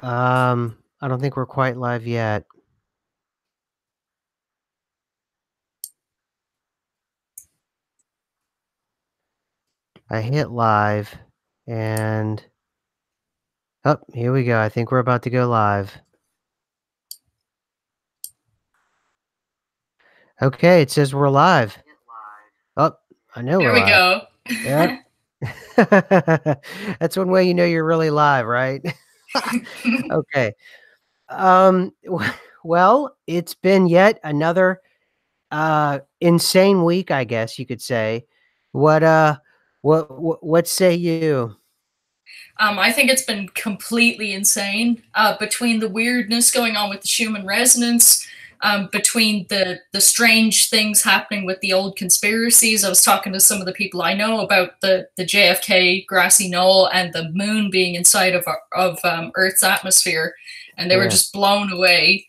I don't think we're quite live yet. I hit live and oh, here we go. I think we're about to go live. Okay, it says we're live. Oh, I know There we're we live. go. Yep. That's one way you know you're really live, right? Okay. Well, it's been yet another insane week, I guess you could say. What what say you? I think it's been completely insane between the weirdness going on with the Schumann resonance, between the strange things happening with the old conspiracies. I was talking to some of the people I know about the JFK grassy knoll and the moon being inside of Earth's atmosphere, and they were Yeah. just blown away.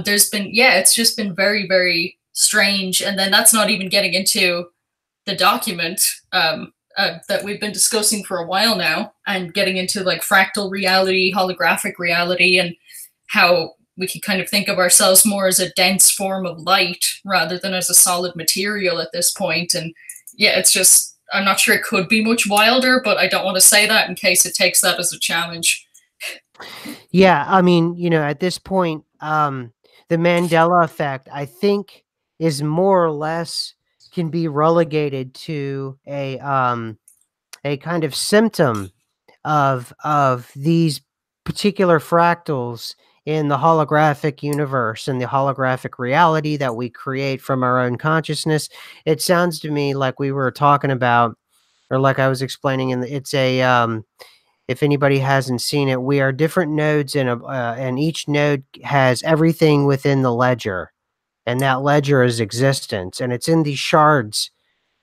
There's been it's just been very very strange, and then that's not even getting into the document that we've been discussing for a while now, and getting into like fractal reality, holographic reality, and how we can kind of think of ourselves more as a dense form of light rather than as a solid material at this point. And yeah, it's just, I'm not sure it could be much wilder, but I don't want to say that in case it takes that as a challenge. Yeah, I mean, at this point, the Mandela effect, I think, is more or less can be relegated to a kind of symptom of these particular fractals in the holographic universe and the holographic reality that we create from our own consciousness. It sounds to me like we were talking about, or like I was explaining, it's a if anybody hasn't seen it, we are different nodes and each node has everything within the ledger, and that ledger is existence, and it's in these shards.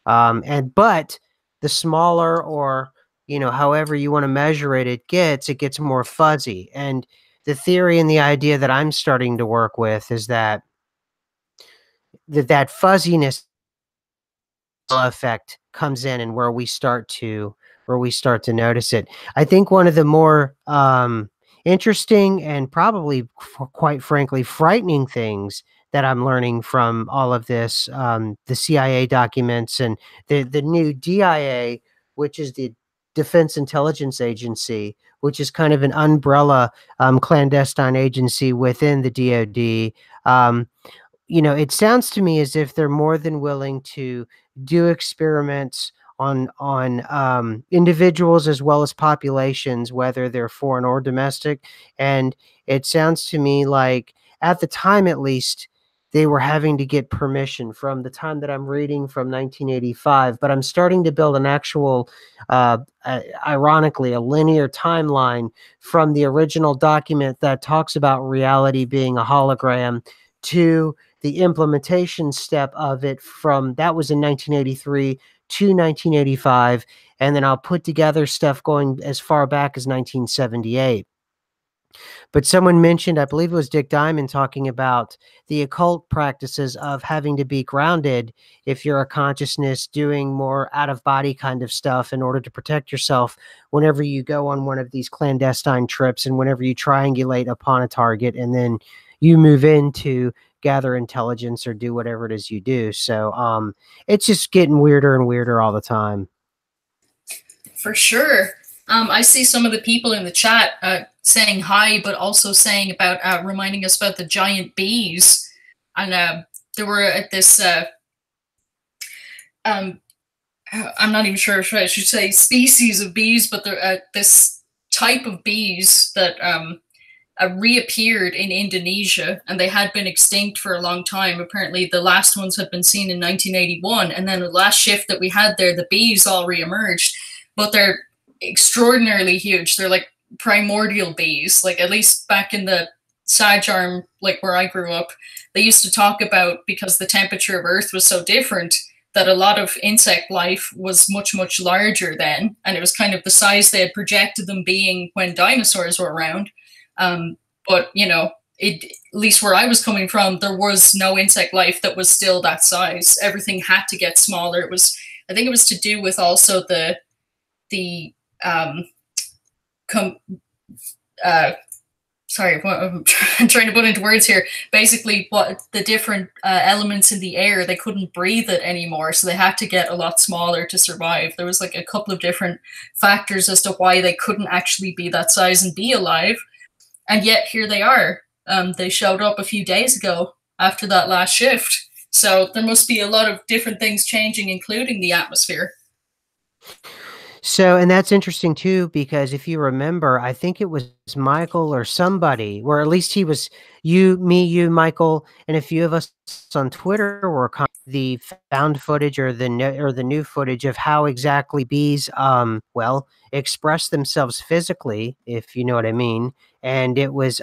But the smaller, or however you want to measure it, it gets more fuzzy. And the theory and the idea that I'm starting to work with is that fuzziness effect comes in, and where we start to notice it. I think one of the more interesting and probably quite frankly frightening things that I'm learning from all of this, the CIA documents and the new DIA, which is the Defense Intelligence Agency, which is kind of an umbrella clandestine agency within the DoD. It sounds to me as if they're more than willing to do experiments on individuals as well as populations, whether they're foreign or domestic. And it sounds to me like, at the time at least, they were having to get permission from the time that I'm reading from 1985. But I'm starting to build an actual, ironically, a linear timeline from the original document that talks about reality being a hologram to the implementation step of it, from that was in 1983 to 1985, and then I'll put together stuff going as far back as 1978. But someone mentioned, I believe it was Dick Diamond, talking about the occult practices of having to be grounded if you're a consciousness, doing more out of body kind of stuff in order to protect yourself whenever you go on one of these clandestine trips, and whenever you triangulate upon a target, and then you move in to gather intelligence or do whatever it is you do. So it's just getting weirder and weirder all the time. For sure. I see some of the people in the chat saying hi, but also saying about reminding us about the giant bees. And there were at this, um, I'm not even sure if I should say species of bees, but there this type of bees that reappeared in Indonesia, and they had been extinct for a long time. Apparently, the last ones had been seen in 1981, and then the last shift that we had there, the bees all reemerged, but they're extraordinarily huge. They're like primordial bees. Like, at least back in the Sag Arm, like where I grew up, they used to talk about, because the temperature of Earth was so different, that a lot of insect life was much much larger then, and it was kind of the size they had projected them being when dinosaurs were around. But at least where I was coming from, there was no insect life that was still that size. Everything had to get smaller. I think it was to do with also the um, com- uh, sorry, what I'm trying to put into words here. Basically, what the different elements in the air, they couldn't breathe it anymore, so they had to get a lot smaller to survive. There was like a couple of different factors as to why they couldn't actually be that size and be alive, and yet here they are. They showed up a few days ago after that last shift, so there must be a lot of different things changing, including the atmosphere. So, and that's interesting too, because if you remember, I think it was Michael or somebody, or at least he was you, me, you, Michael, and a few of us on Twitter were the found footage or the new footage of how exactly bees, well, express themselves physically, if you know what I mean, and it was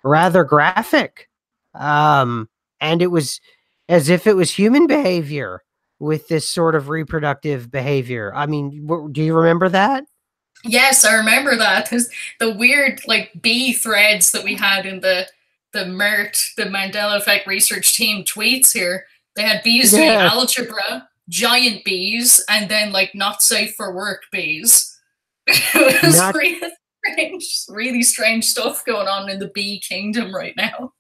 rather graphic, and it was as if it was human behavior with this sort of reproductive behavior. I mean, do you remember that? Yes, I remember that. There's the weird like bee threads that we had in the MERT, the Mandela Effect Research Team tweets here. They had bees doing Yeah. algebra, giant bees, and then like not safe for work bees. It was Not really strange stuff going on in the bee kingdom right now.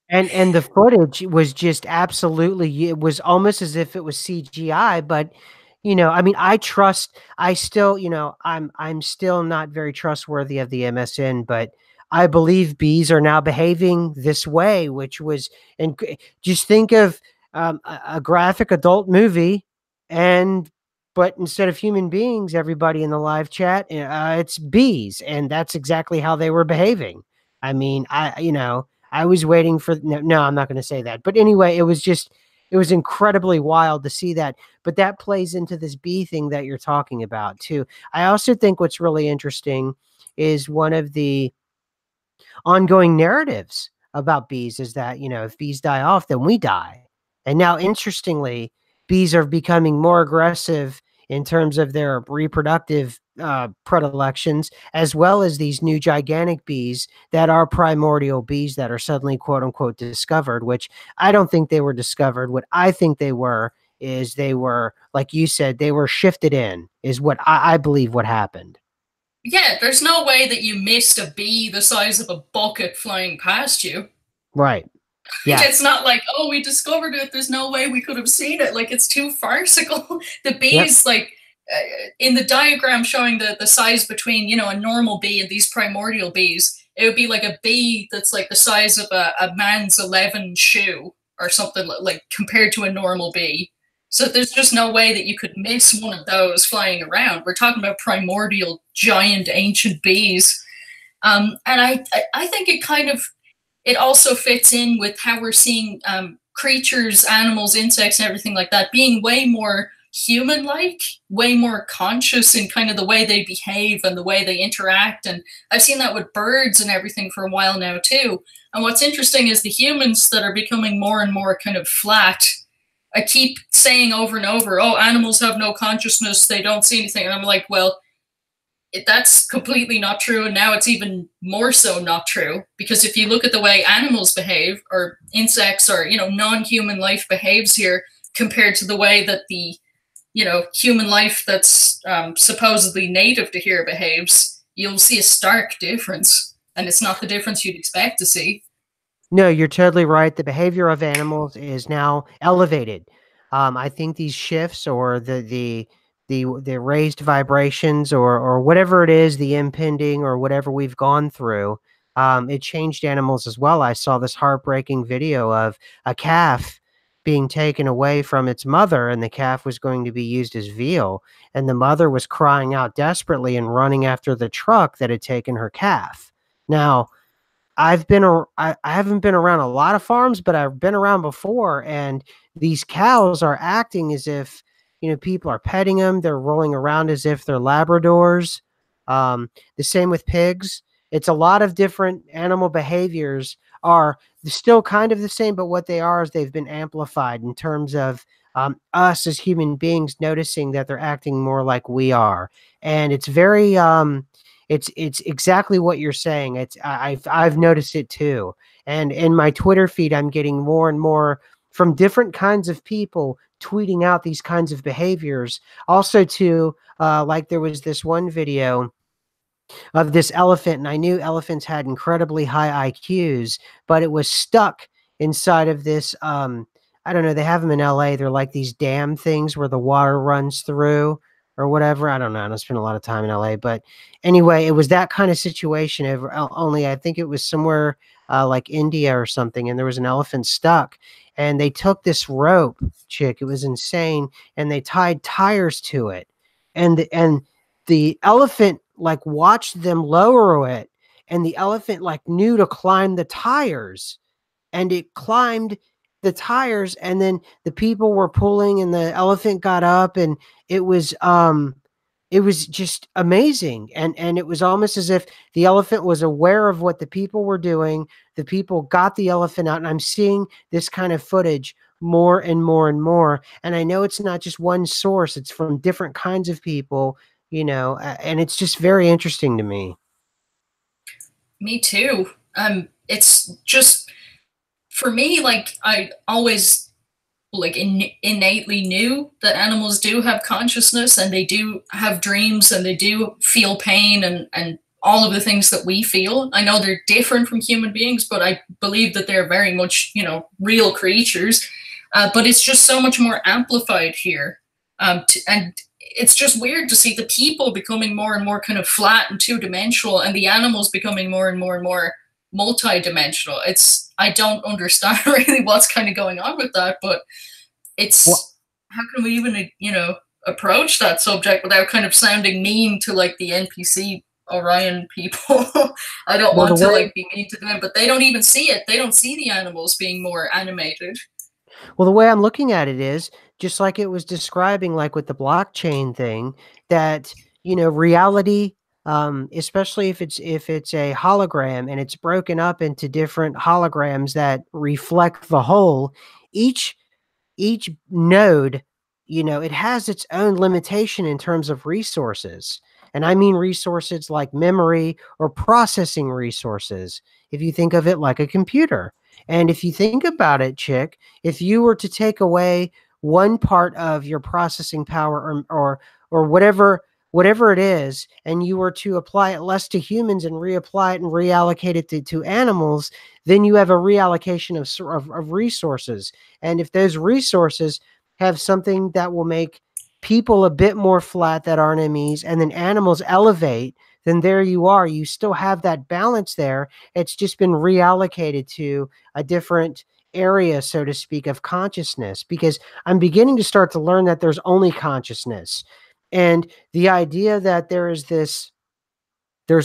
and the footage was just absolutely, it was almost as if it was CGI, but I mean, I still, I'm still not very trustworthy of the MSN, but I believe bees are now behaving this way, which was, and just think of a graphic adult movie, and but instead of human beings, everybody in the live chat, it's bees, and that's exactly how they were behaving. I mean, I was waiting for no, I'm not going to say that. But anyway, it was incredibly wild to see that. But that plays into this bee thing that you're talking about too. I also think what's really interesting is one of the ongoing narratives about bees is that, if bees die off, then we die. And now, interestingly, bees are becoming more aggressive in terms of their reproductive predilections, as well as these new gigantic bees that are primordial bees that are suddenly, quote unquote, discovered, which I don't think they were discovered. What I think they were is they were, like you said, they were shifted in, is what I believe what happened. Yeah, there's no way that you missed a bee the size of a bucket flying past you. Right. Yeah. It's not like, oh, we discovered it. There's no way we could have seen it. Like, it's too farcical. The Yep. bees, like, in the diagram showing the size between, a normal bee and these primordial bees, it would be like a bee that's like the size of a man's 11 shoe or something, like compared to a normal bee. So there's just no way that you could miss one of those flying around. We're talking about primordial, giant, ancient bees. And I think it also fits in with how we're seeing creatures, animals, insects, and everything like that being way more human-like, way more conscious in kind of the way they behave and the way they interact. And I've seen that with birds and everything for a while now too. And what's interesting is the humans that are becoming more and more kind of flat. I keep saying over and over, oh, animals have no consciousness, they don't see anything. And I'm like, well, that's completely not true. And now it's even more so not true, because if you look at the way animals behave, or insects, or non-human life behaves here compared to the way that the human life that's supposedly native to here behaves, you'll see a stark difference, and it's not the difference you'd expect to see. No, you're totally right. The behavior of animals is now elevated. I think these shifts, or the raised vibrations, or whatever it is, the impending, or whatever we've gone through, it changed animals as well. I saw this heartbreaking video of a calf being taken away from its mother, and the calf was going to be used as veal, and the mother was crying out desperately and running after the truck that had taken her calf. Now, I haven't been around a lot of farms, but I've been around before, and these cows are acting as if, people are petting them. They're rolling around as if they're Labradors. The same with pigs. It's a lot of different animal behaviors are still kind of the same, but what they are is they've been amplified in terms of us as human beings noticing that they're acting more like we are, and it's very it's exactly what you're saying. I've noticed it too. And in my Twitter feed, I'm getting more and more from different kinds of people tweeting out these kinds of behaviors. Also, too, like there was this one video of this elephant, and I knew elephants had incredibly high IQs, but it was stuck inside of this. I don't know. They have them in LA. They're like these dam things where the water runs through or whatever. I don't know. I don't spend a lot of time in LA, but anyway, it was that kind of situation. Only I think it was somewhere like India or something, and there was an elephant stuck, and they took this rope, chick. It was insane, and they tied tires to it, and the elephant like watched them lower it, and the elephant like knew to climb the tires, and it climbed the tires, and then the people were pulling and the elephant got up, and it was it was just amazing, and it was almost as if the elephant was aware of what the people were doing. The people got the elephant out, and I'm seeing this kind of footage more and more and more, and I know it's not just one source, it's from different kinds of people, and it's just very interesting to me. Me too. It's just for me, like I always like innately knew that animals do have consciousness and they do have dreams and they do feel pain and all of the things that we feel. I know they're different from human beings, but I believe that they're very much, real creatures. But it's just so much more amplified here. And it's just weird to see the people becoming more and more kind of flat and two-dimensional, and the animals becoming more and more and more multi-dimensional. I don't understand really what's kind of going on with that, but it's how can we even approach that subject without kind of sounding mean to like the NPC Orion people. I don't want to like be mean to them, but they don't even see it. They don't see the animals being more animated. Well, the way I'm looking at it is just like it was describing, like with the blockchain thing, that reality, especially if it's a hologram and it's broken up into different holograms that reflect the whole, each node, it has its own limitation in terms of resources. And I mean resources like memory or processing resources, if you think of it like a computer. And if you think about it, chick, if you were to take away one part of your processing power or whatever it is, and you were to apply it less to humans and reapply it and reallocate it to animals, then you have a reallocation of resources. And if those resources have something that will make people a bit more flat that aren't enemies, and then animals elevate, then there you are. You still have that balance there. It's just been reallocated to a different area, so to speak, of consciousness, because I'm beginning to start to learn that there's only consciousness. And the idea that there's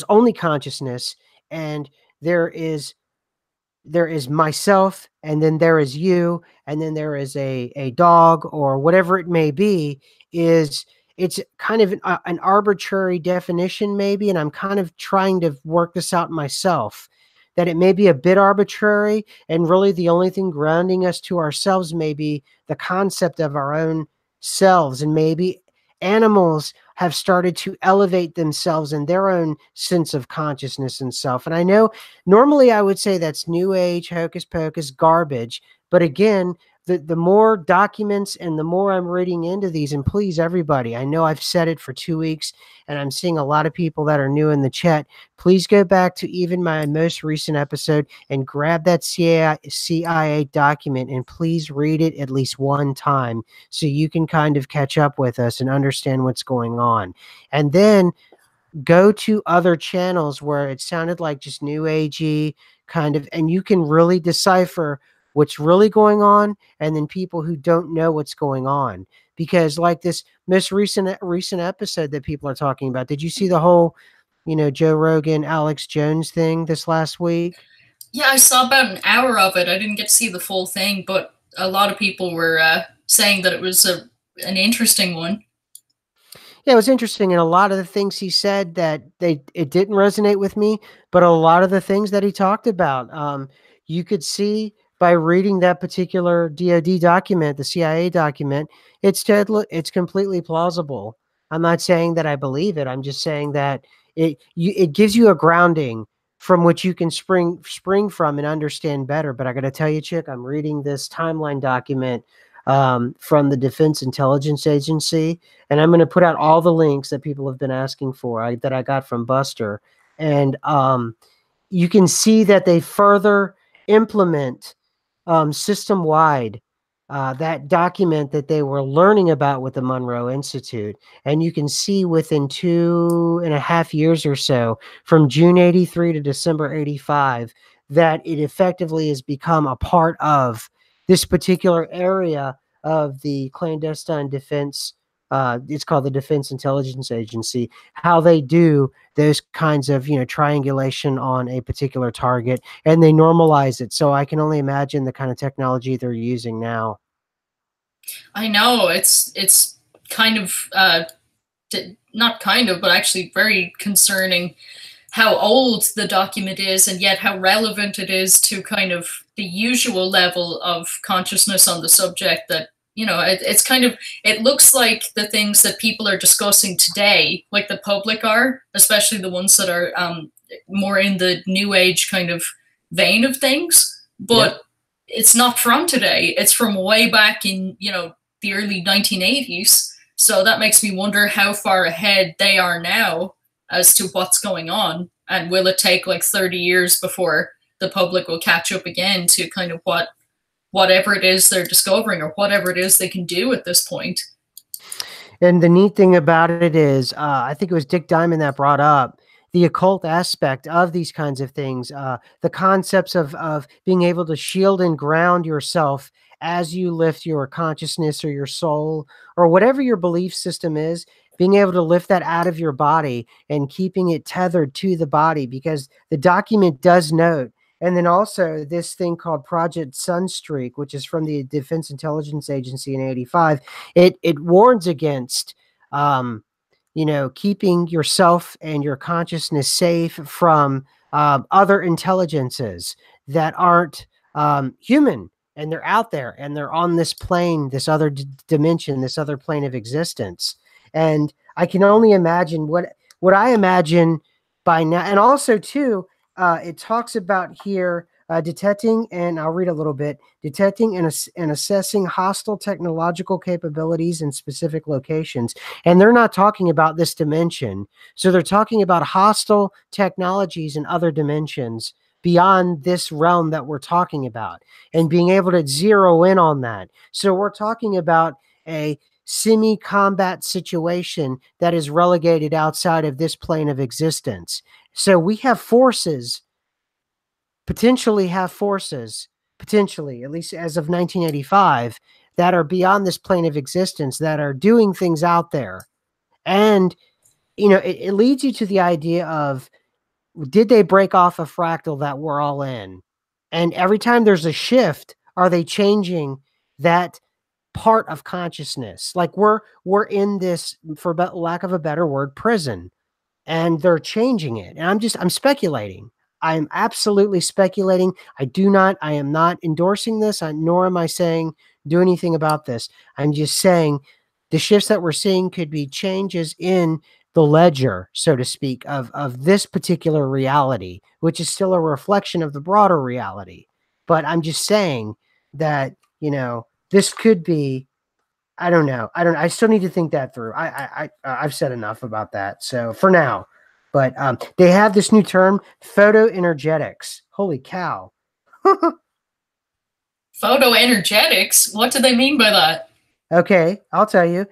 only consciousness, and there is myself, and then there is you, and then there is a dog or whatever it may be, it's kind of an arbitrary definition maybe, and I'm kind of trying to work this out myself, that it may be a bit arbitrary, and really the only thing grounding us to ourselves may be the concept of our own selves, and maybe animals have started to elevate themselves in their own sense of consciousness and self. And I know normally I would say that's new age, hocus pocus, garbage. But again, the more documents and the more I'm reading into these, and please, everybody, I know I've said it for 2 weeks and I'm seeing a lot of people that are new in the chat. Please go back to even my most recent episode and grab that CIA document, and please read it at least one time so you can kind of catch up with us and understand what's going on. And then go to other channels where it sounded like just new agey kind of, and you can really decipher what's really going on, and then people who don't know what's going on. Because like this most recent episode that people are talking about, did you see the whole Joe Rogan, Alex Jones thing this last week? Yeah, I saw about an hour of it. I didn't get to see the full thing, but a lot of people were saying that it was an interesting one. Yeah, it was interesting, and a lot of the things he said that it didn't resonate with me, but a lot of the things that he talked about, you could see by reading that particular DoD document, the CIA document, it's completely plausible. I'm not saying that I believe it. I'm just saying that it gives you a grounding from which you can spring from and understand better. But I got to tell you, chick, I'm reading this timeline document from the Defense Intelligence Agency. And I'm going to put out all the links that people have been asking for that I got from Buster. And you can see that they further implement system-wide that document that they were learning about with the Monroe Institute. And you can see within 2.5 years or so, from June 83 to December 85, that it effectively has become a part of this particular area of the clandestine defense. It's called the Defense Intelligence Agency, how they do those kinds of, triangulation on a particular target, and they normalize it. So I can only imagine the kind of technology they're using now. I know it's kind of not kind of, but actually very concerning how old the document is, and yet how relevant it is to kind of the usual level of consciousness on the subject. That, it's kind of, it looks like the things that people are discussing today, like the public are, especially the ones that are more in the new age kind of vein of things, but it's not from today. It's from way back in, the early 1980s. So that makes me wonder how far ahead they are now as to what's going on, and will it take like 30 years before the public will catch up again to kind of whatever it is they're discovering, or whatever it is they can do at this point. And the neat thing about it is, I think it was Dick Diamond that brought up the occult aspect of these kinds of things, the concepts of being able to shield and ground yourself as you lift your consciousness or your soul or whatever your belief system is, being able to lift that out of your body and keeping it tethered to the body, because the document does note. And then also this thing called Project Sunstreak, which is from the Defense Intelligence Agency in 85. It warns against, keeping yourself and your consciousness safe from other intelligences that aren't human. And they're out there and they're on this plane, this other dimension, this other plane of existence. And I can only imagine what I imagine by now. And also, too, it talks about here detecting, and I'll read a little bit, detecting and assessing hostile technological capabilities in specific locations. And they're not talking about this dimension. So they're talking about hostile technologies in other dimensions beyond this realm that we're talking about, and being able to zero in on that. So we're talking about a semi-combat situation that is relegated outside of this plane of existence. So we have forces, potentially, at least as of 1985, that are beyond this plane of existence, that are doing things out there. And, it leads you to the idea of, did they break off a fractal that we're all in? And every time there's a shift, are they changing that part of consciousness? Like we're in this, for lack of a better word, prison, and they're changing it. And I'm speculating. I'm absolutely speculating. I am not endorsing this, nor am I saying do anything about this. I'm just saying the shifts that we're seeing could be changes in the ledger, so to speak, of this particular reality, which is still a reflection of the broader reality. But I'm just saying that, this could be, I don't know. I still need to think that through. I've said enough about that. So for now, but they have this new term, photoenergetics. Holy cow. Photoenergetics? What do they mean by that? Okay, I'll tell you.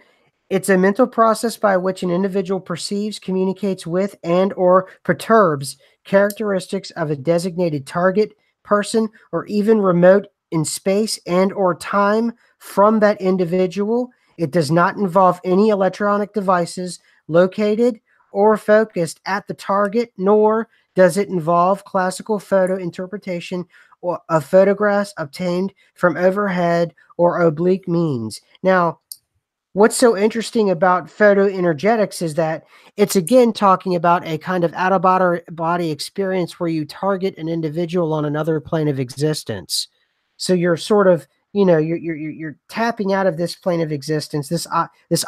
It's a mental process by which an individual perceives, communicates with, and or perturbs characteristics of a designated target, person, or even remote in space and or time from that individual. It does not involve any electronic devices located or focused at the target, nor does it involve classical photo interpretation or of photographs obtained from overhead or oblique means. Now, what's so interesting about photoenergetics is that it's again talking about a kind of out-of-body experience where you target an individual on another plane of existence. So you're sort of, you're tapping out of this plane of existence, this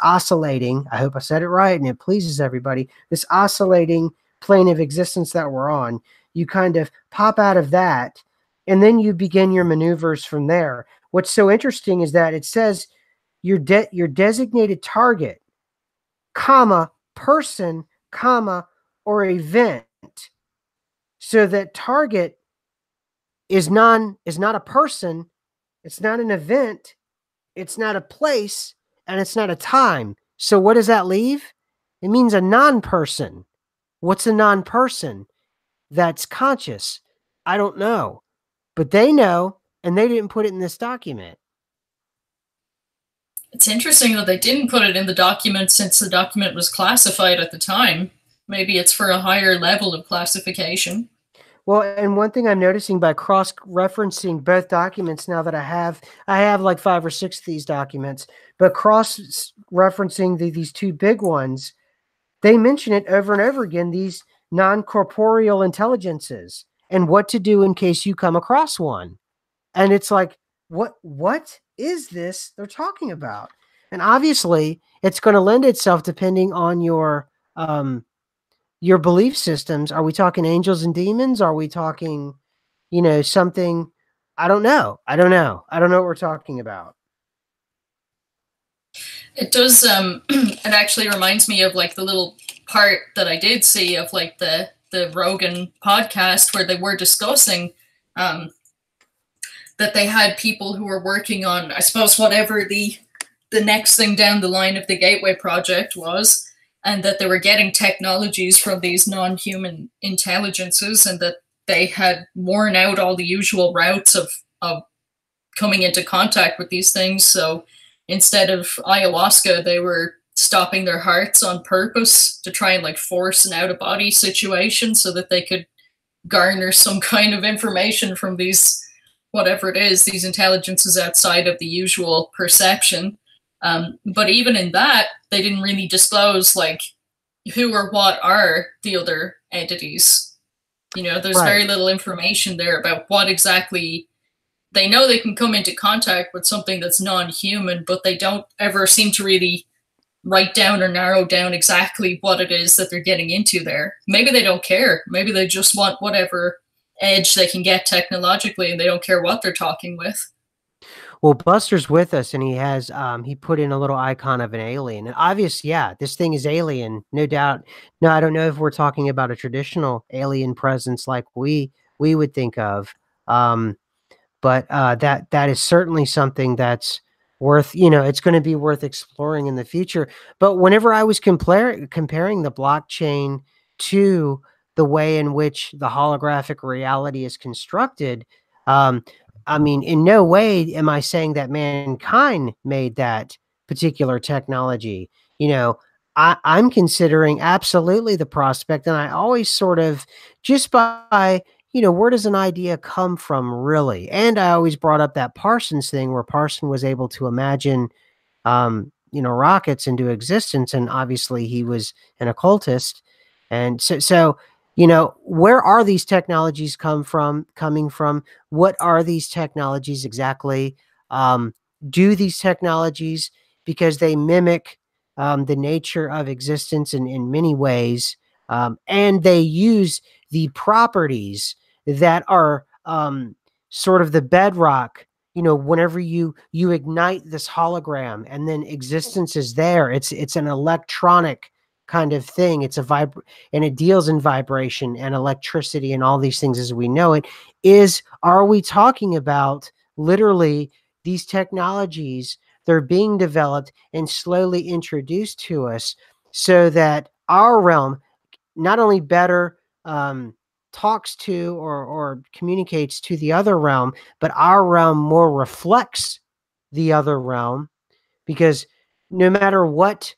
oscillating, I hope I said it right and it pleases everybody, this oscillating plane of existence that we're on. You kind of pop out of that, and then you begin your maneuvers from there. what's so interesting is that it says your designated target, comma, person, comma, or event. So that target is not a person, it's not an event, it's not a place, and it's not a time. So what does that leave? It means a non-person. What's a non-person? That's conscious. I don't know. But they know, and they didn't put it in this document. It's interesting that they didn't put it in the document since the document was classified at the time. Maybe it's for a higher level of classification. Well, and one thing I'm noticing by cross-referencing both documents now that I have like 5 or 6 of these documents, but cross-referencing these two big ones, they mention it over and over again, these non-corporeal intelligences and what to do in case you come across one. And it's like, what is this they're talking about? And obviously, it's going to lend itself depending on your belief systems. Are we talking angels and demons? Are we talking, something? I don't know. I don't know what we're talking about. It does. It actually reminds me of like the little part that I did see of like the Rogan podcast where they were discussing that they had people who were working on, I suppose, whatever the next thing down the line of the Gateway Project was, and that they were getting technologies from these non-human intelligences, and that they had worn out all the usual routes of coming into contact with these things. So instead of ayahuasca, they were stopping their hearts on purpose to try and like force an out-of-body situation so that they could garner some kind of information from these, whatever it is, these intelligences outside of the usual perception. But even in that, they didn't really disclose like who or what are the other entities. There's Right. very little information there about what exactly. They know they can come into contact with something that's non-human, but they don't ever seem to really write down or narrow down exactly what it is that they're getting into there. Maybe they don't care. Maybe they just want whatever edge they can get technologically, and they don't care what they're talking with. Well, Buster's with us, and he has he put in a little icon of an alien. And obviously, yeah, this thing is alien, no doubt. No, I don't know if we're talking about a traditional alien presence like we would think of. But that is certainly something that's worth, it's going to be worth exploring in the future. But whenever I was comparing the blockchain to the way in which the holographic reality is constructed, I mean, in no way am I saying that mankind made that particular technology. I'm considering absolutely the prospect, and I always sort of just by where does an idea come from, really? And I always brought up that Parsons thing where Parson was able to imagine, rockets into existence. And obviously he was an occultist. And so, where are these technologies coming from? What are these technologies exactly? Do these technologies, because they mimic the nature of existence in many ways, and they use the properties that are sort of the bedrock. Whenever you ignite this hologram and then existence is there, it's an electronic kind of thing. It's and it deals in vibration and electricity and all these things as we know it. Are we talking about literally these technologies? They're being developed and slowly introduced to us so that our realm not only better talks to or communicates to the other realm, but our realm more reflects the other realm, because no matter what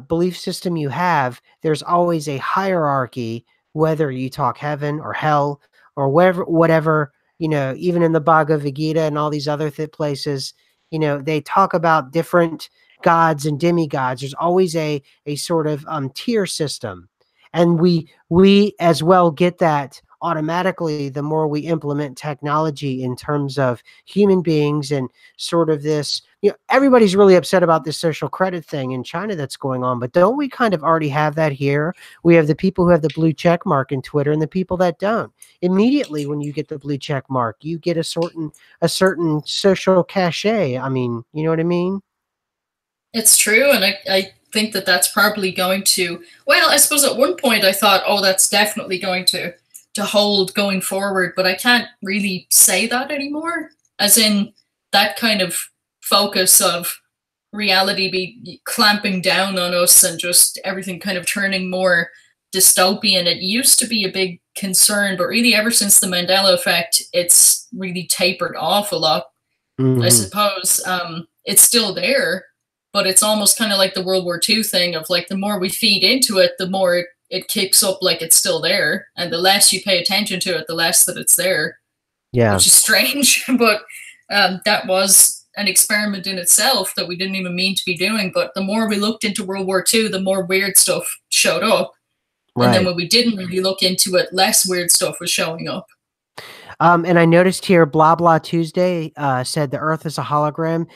belief system you have, there's always a hierarchy, whether you talk heaven or hell or whatever, even in the Bhagavad Gita and all these other places, they talk about different gods and demigods. There's always a sort of tier system. And we as well get that automatically, the more we implement technology in terms of human beings and sort of this, everybody's really upset about this social credit thing in China that's going on, but don't we kind of already have that here? We have the people who have the blue check mark in Twitter and the people that don't. Immediately when you get the blue check mark, you get a certain social cachet. I mean, you know what I mean? It's true, and I think that that's probably going to. Well, I suppose at one point I thought, oh, that's definitely going to hold going forward, but I can't really say that anymore. As in that kind of focus of reality be clamping down on us and just everything kind of turning more dystopian. It used to be a big concern, but really ever since the Mandela effect, it's really tapered off a lot. I suppose it's still there, but it's almost kind of like the World War II thing of like the more we feed into it, the more it kicks up like it's still there, and the less you pay attention to it, the less that it's there. Yeah, which is strange, but that was an experiment in itself that we didn't even mean to be doing. But the more we looked into World War II, the more weird stuff showed up. Right. And then when we didn't really look into it, less weird stuff was showing up. And I noticed here, Blah Blah Tuesday said the Earth is a hologram.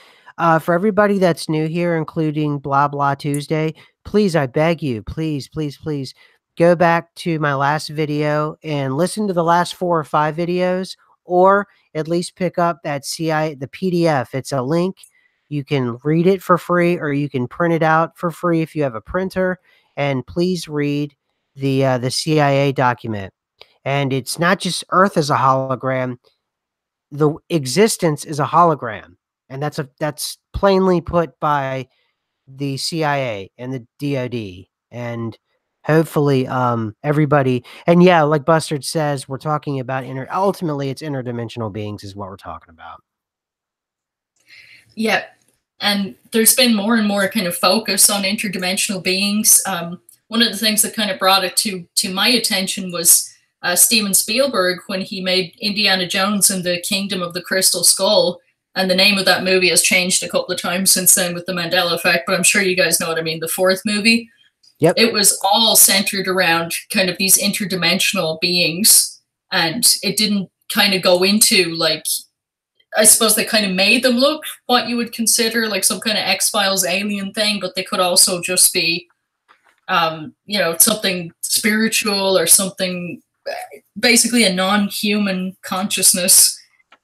For everybody that's new here, including Blah Blah Tuesday, please, I beg you, please, please, please, go back to my last video and listen to the last 4 or 5 videos, or at least pick up that the PDF. It's a link. You can read it for free, or you can print it out for free if you have a printer. And please read the CIA document. And it's not just Earth as a hologram. The existence is a hologram. And that's plainly put by the CIA and the DoD. And hopefully everybody, and yeah, like Bustard says, we're talking about ultimately it's interdimensional beings is what we're talking about. Yeah. And there's been more and more kind of focus on interdimensional beings. One of the things that kind of brought it to my attention was Steven Spielberg when he made Indiana Jones and the Kingdom of the Crystal Skull. And the name of that movie has changed a couple of times since then with the Mandela effect, but I'm sure you guys know what I mean. The 4th movie. Yep. It was all centered around kind of these interdimensional beings. And it didn't kind of go into like, I suppose they kind of made them look what you would consider like some kind of X-Files alien thing, but they could also just be, something spiritual or something, basically a non-human consciousness.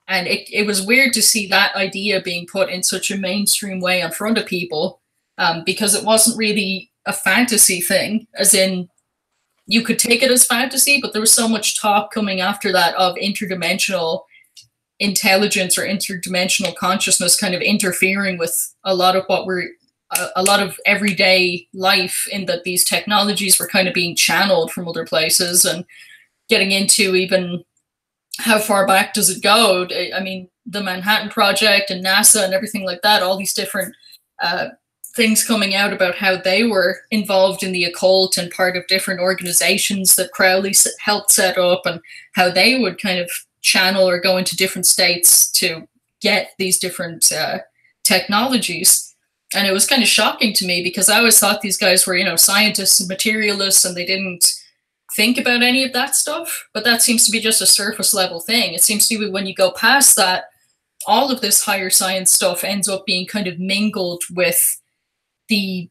And it was weird to see that idea being put in such a mainstream way in front of people, because it wasn't really a fantasy thing, as in you could take it as fantasy, but there was so much talk coming after that of interdimensional intelligence or interdimensional consciousness kind of interfering with a lot of a lot of everyday life, in that these technologies were kind of being channeled from other places, and getting into even how far back does it go? I mean, the Manhattan Project and NASA and everything like that, all these different things coming out about how they were involved in the occult and part of different organizations that Crowley helped set up, and how they would kind of channel or go into different states to get these different technologies. And it was kind of shocking to me because I always thought these guys were, scientists and materialists, and they didn't think about any of that stuff. But that seems to be just a surface level thing. It seems to be when you go past that, all of this higher science stuff ends up being kind of mingled with the,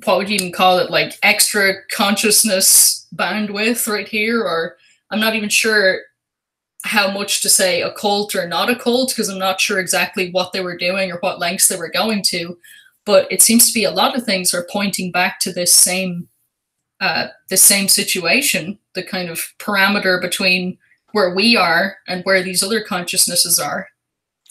what would you even call it, like extra consciousness bandwidth right here, or I'm not even sure how much to say occult or not occult, because I'm not sure exactly what they were doing or what lengths they were going to. But it seems to be a lot of things are pointing back to this same situation, the kind of parameter between where we are and where these other consciousnesses are.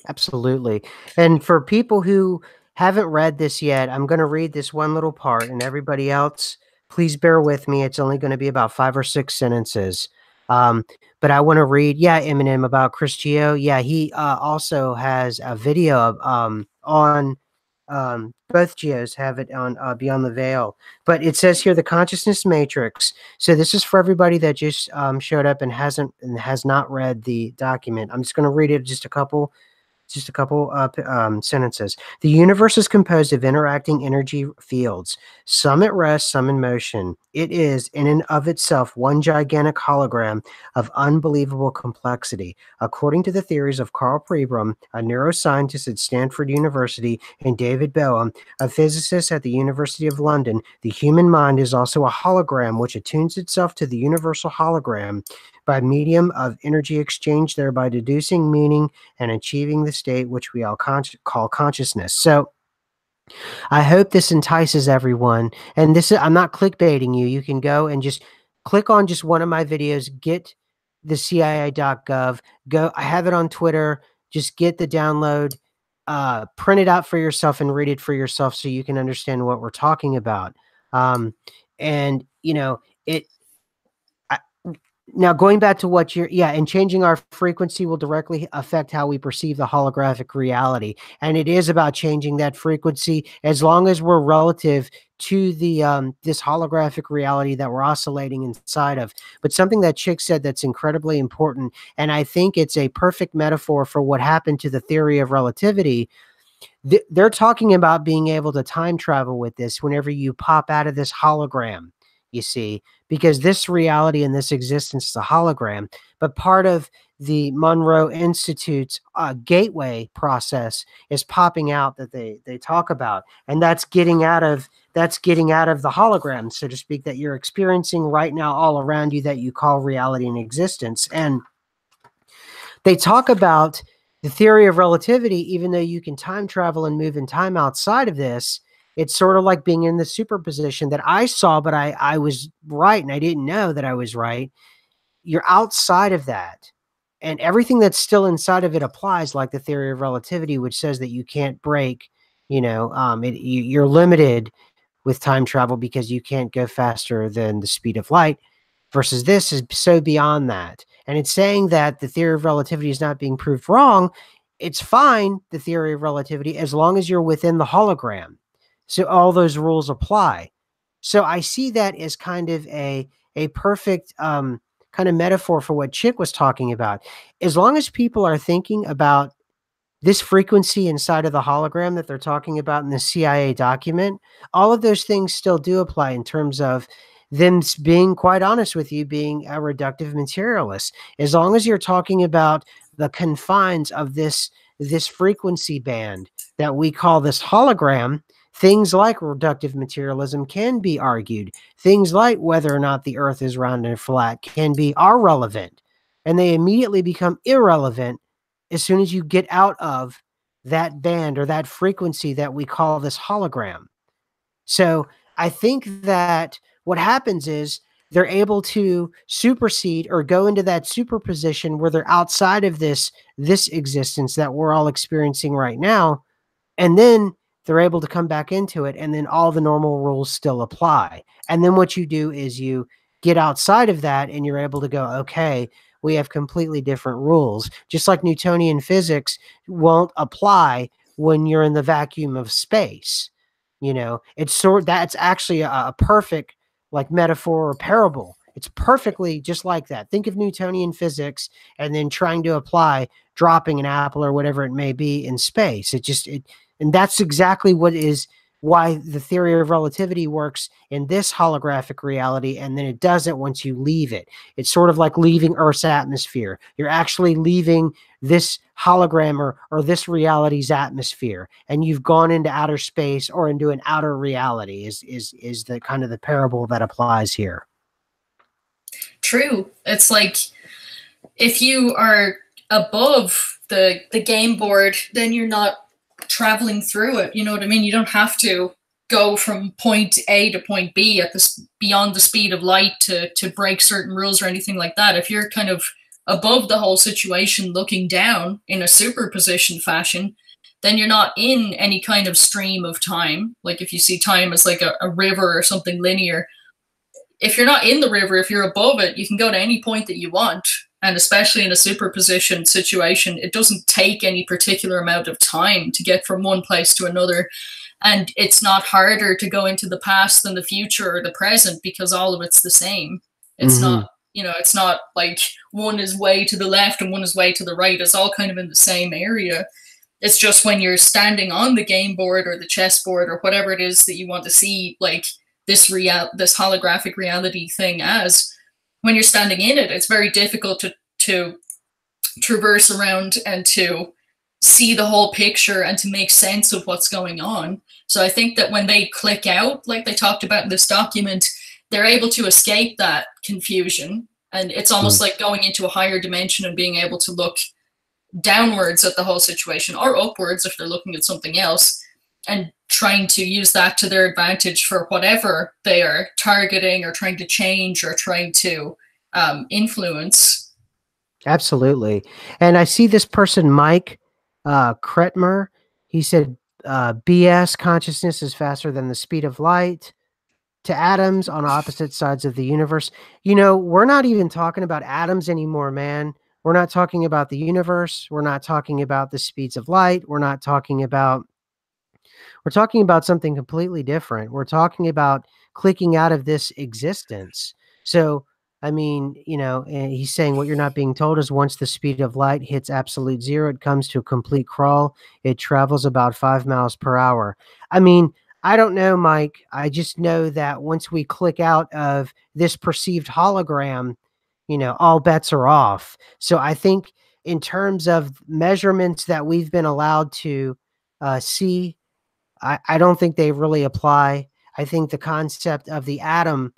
Absolutely. And for people who haven't read this yet, I'm going to read this one little part, and everybody else, please bear with me. It's only going to be about 5 or 6 sentences. But I want to read, Eminem, about Chris Geo. Yeah, he also has a video of, on both Geos have it on Beyond the Veil. But it says here, the consciousness matrix. So this is for everybody that just showed up and has not read the document. I'm just going to read it just a couple Just a couple sentences. The universe is composed of interacting energy fields, some at rest, some in motion. It is, in and of itself, one gigantic hologram of unbelievable complexity. According to the theories of Carl Pribram, a neuroscientist at Stanford University, and David Boehm, a physicist at the University of London, the human mind is also a hologram which attunes itself to the universal hologram by medium of energy exchange, thereby deducing meaning and achieving the state which we all call consciousness. So I hope this entices everyone. And this is, I'm not clickbaiting you. You can go and just click on just one of my videos, get the CIA.gov, go. I have it on Twitter. Just get the download, print it out for yourself and read it for yourself so you can understand what we're talking about. And you know, it now, going back to what you're, yeah, and changing our frequency will directly affect how we perceive the holographic reality. And it is about changing that frequency as long as we're relative to the this holographic reality that we're oscillating inside of. But something that Chick said that's incredibly important, and I think it's a perfect metaphor for what happened to the theory of relativity. They're talking about being able to time travel with this whenever you pop out of this hologram, you see, because this reality and this existence is a hologram. But part of the Monroe Institute's gateway process is popping out that they talk about, and that's getting out of the hologram, so to speak, that you're experiencing right now all around you that you call reality and existence. And they talk about the theory of relativity. Even though you can time travel and move in time outside of this, it's sort of like being in the superposition that I saw, but I was right and I didn't know that I was right. You're outside of that. And everything that's still inside of it applies, like the theory of relativity, which says that you can't break, you're limited with time travel because you can't go faster than the speed of light, versus this is so beyond that. And it's saying that the theory of relativity is not being proved wrong. It's fine, the theory of relativity, as long as you're within the hologram. So all those rules apply. So I see that as kind of a perfect kind of metaphor for what Chick was talking about. As long as people are thinking about this frequency inside of the hologram that they're talking about in the CIA document, all of those things still do apply in terms of them being, quite honest with you, being a reductive materialist. As long as you're talking about the confines of this frequency band that we call this hologram, things like reductive materialism can be argued. Things like whether or not the earth is round and flat are relevant, and they immediately become irrelevant as soon as you get out of that band or that frequency that we call this hologram. So I think that what happens is they're able to supersede or go into that superposition where they're outside of this existence that we're all experiencing right now, and then they're able to come back into it, and then all the normal rules still apply. And then what you do is you get outside of that and you're able to go, okay, we have completely different rules. Just like Newtonian physics won't apply when you're in the vacuum of space. That's actually a perfect like metaphor or parable. It's perfectly just like that. Think of Newtonian physics and then trying to apply dropping an apple or whatever it may be in space. And that's exactly why the theory of relativity works in this holographic reality, and then it doesn't once you leave it. It's sort of like leaving Earth's atmosphere. You're actually leaving this hologram or this reality's atmosphere, and you've gone into outer space or into an outer reality is the kind of the parable that applies here. True. It's like if you are above the game board, then you're not traveling through it. You know what I mean? You don't have to go from point A to point B at beyond the speed of light to break certain rules or anything like that. If you're kind of above the whole situation looking down in a superposition fashion, then you're not in any kind of stream of time. Like if you see time as like a river or something linear, if you're not in the river, if you're above it, you can go to any point that you want. And especially in a superposition situation, it doesn't take any particular amount of time to get from one place to another. And it's not harder to go into the past than the future or the present because all of it's the same. It's not, it's not like one is way to the left and one is way to the right. It's all kind of in the same area. It's just when you're standing on the game board or the chessboard or whatever it is that you want to see, like this holographic reality thing as, when you're standing in it, it's very difficult to traverse around and to see the whole picture and to make sense of what's going on. So I think that when they click out, like they talked about in this document, they're able to escape that confusion. And it's almost like going into a higher dimension and being able to look downwards at the whole situation, or upwards if they're looking at something else, and trying to use that to their advantage for whatever they are targeting or trying to change or trying to influence. Absolutely. And I see this person, Mike Kretmer. He said, BS consciousness is faster than the speed of light to atoms on opposite sides of the universe. You know, we're not even talking about atoms anymore, man. We're not talking about the universe. We're not talking about the speeds of light. We're talking about something completely different. We're talking about clicking out of this existence. So, I mean, you know, he's saying what you're not being told is once the speed of light hits absolute zero, it comes to a complete crawl. It travels about 5 miles per hour. I mean, I don't know, Mike. I just know that once we click out of this perceived hologram, you know, all bets are off. So I think in terms of measurements that we've been allowed to see, I don't think they really apply. I think the concept of the atom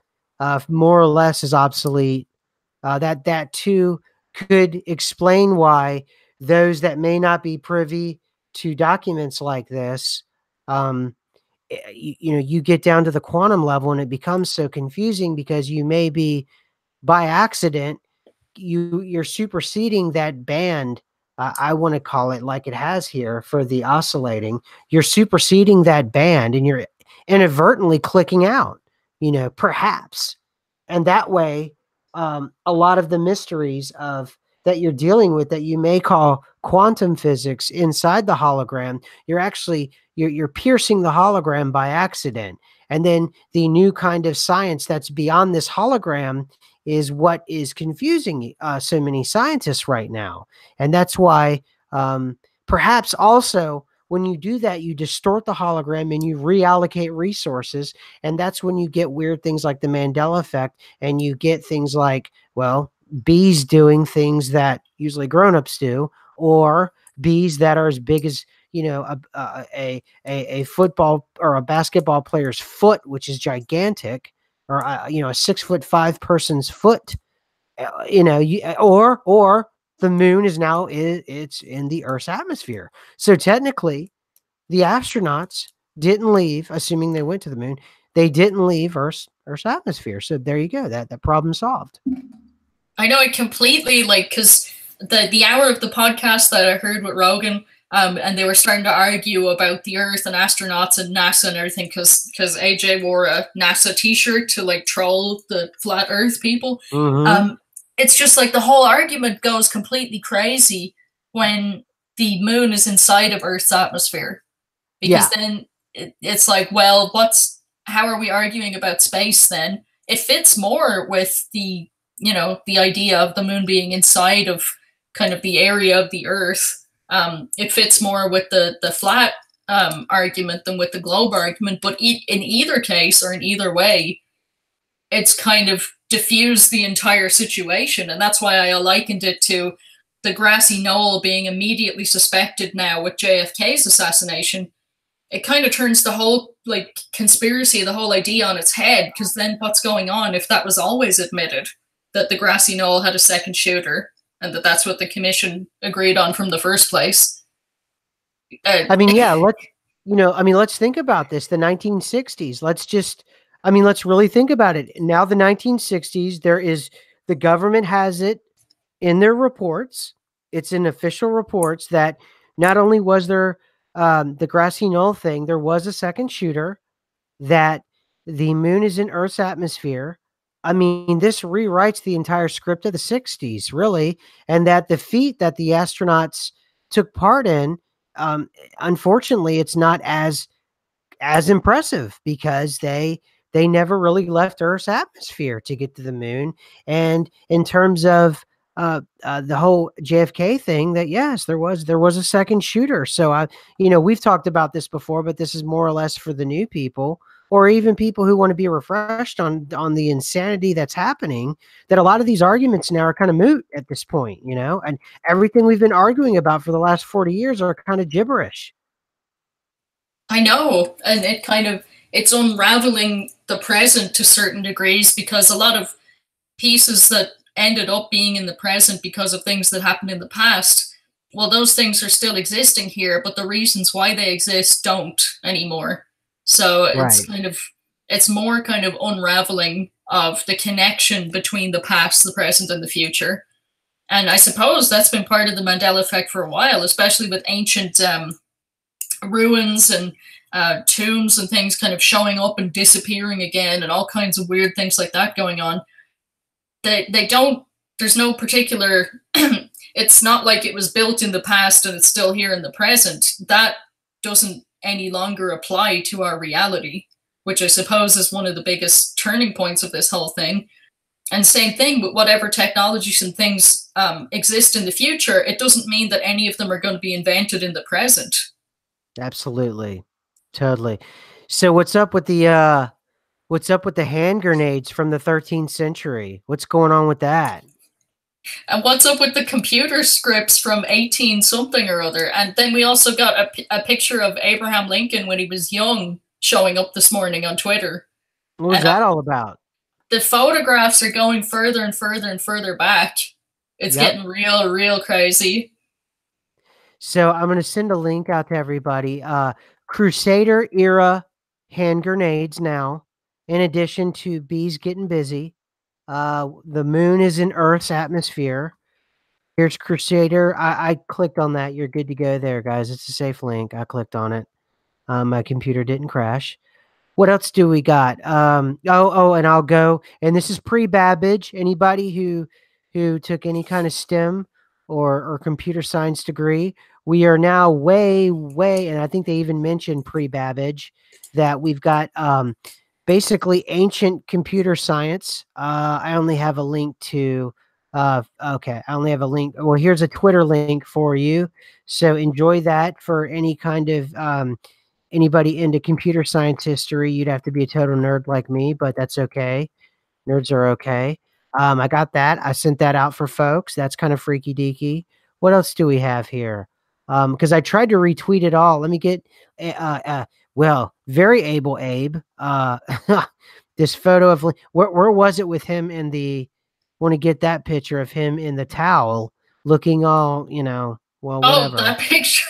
more or less is obsolete. That too could explain why those that may not be privy to documents like this, you know, you get down to the quantum level and it becomes so confusing because you may be by accident you're superseding that band. I want to call it like it has here for the oscillating. You're superseding that band and you're inadvertently clicking out, you know, perhaps. And that way, a lot of the mysteries of that you're dealing with that you may call quantum physics inside the hologram, you're piercing the hologram by accident. And then the new kind of science that's beyond this hologram is what is confusing so many scientists right now. And that's why perhaps also when you do that, you distort the hologram and you reallocate resources. And that's when you get weird things like the Mandela effect. And you get things like, well, bees doing things that usually grownups do, or bees that are as big as, you know, a football or a basketball player's foot, which is gigantic, or you know, a 6'5" person's foot. You know, or the moon is now it's in the Earth's atmosphere. So technically, the astronauts didn't leave, assuming they went to the moon. They didn't leave Earth's atmosphere. So there you go. That problem solved. I know it completely, like, because the hour of the podcast that I heard with Rogan, and they were starting to argue about the Earth and astronauts and NASA and everything, because AJ wore a NASA T-shirt to like troll the flat Earth people. It's just like the whole argument goes completely crazy when the moon is inside of Earth's atmosphere, because then it's like, well, how are we arguing about space then? It fits more with the, you know, the idea of the moon being inside of kind of the area of the Earth. It fits more with the flat argument than with the globe argument. But in either case, or in either way, it's kind of diffused the entire situation. And that's why I likened it to the grassy knoll being immediately suspected now with JFK's assassination. It kind of turns the whole like conspiracy, the whole idea on its head, because then what's going on if that was always admitted, that the grassy knoll had a second shooter, and that's what the commission agreed on from the first place? I mean, yeah, let's think about this. The 1960s. Let's really think about it. Now, the 1960s, the government has it in their reports. It's in official reports that not only was there the grassy knoll thing, there was a second shooter, that the moon is in Earth's atmosphere. I mean, this rewrites the entire script of the 60s, really, and that the feat that the astronauts took part in, unfortunately, it's not as impressive because they never really left Earth's atmosphere to get to the moon. And in terms of the whole JFK thing, that yes, there was a second shooter. So we've talked about this before, but this is more or less for the new people, or even people who want to be refreshed on the insanity that's happening. That a lot of these arguments now are kind of moot at this point, and everything we've been arguing about for the last 40 years are kind of gibberish. I know, and it's unraveling the present to certain degrees, because a lot of pieces that ended up being in the present because of things that happened in the past, well, those things are still existing here, but the reasons why they exist don't anymore. So it's more kind of unraveling of the connection between the past, the present, and the future. And I suppose that's been part of the Mandela effect for a while, especially with ancient ruins and tombs and things kind of showing up and disappearing again, and all kinds of weird things like that going on. They don't, there's no particular, it's not like it was built in the past and it's still here in the present. That doesn't any longer apply to our reality, which I suppose is one of the biggest turning points of this whole thing. And same thing with whatever technologies and things exist in the future, it doesn't mean that any of them are going to be invented in the present. Absolutely. Totally. So what's up with the hand grenades from the 13th century? What's going on with that? And what's up with the computer scripts from 18 something or other? And then we also got a picture of Abraham Lincoln when he was young showing up this morning on Twitter. What was that all about? The photographs are going further and further and further back. It's getting real, real crazy. So I'm going to send a link out to everybody. Crusader era hand grenades now, in addition to bees getting busy. The moon is in Earth's atmosphere. Here's Crusader. I clicked on that. You're good to go there, guys. It's a safe link. I clicked on it. My computer didn't crash. What else do we got? And I'll go. And this is pre-Babbage. Anybody who took any kind of STEM or computer science degree, we are now way, and I think they even mentioned pre-Babbage that we've got basically ancient computer science. I only have a link to okay, I only have a link. Well, here's a Twitter link for you. So enjoy that for any kind of anybody into computer science history. You'd have to be a total nerd like me, but that's okay. Nerds are okay. I got that. I sent that out for folks. That's kind of freaky deaky. What else do we have here? Because I tried to retweet it all. Let me get well, very able Abe. This photo of where was it with him in the, want to get that picture of him in the towel looking all, well, whatever. Oh, that picture.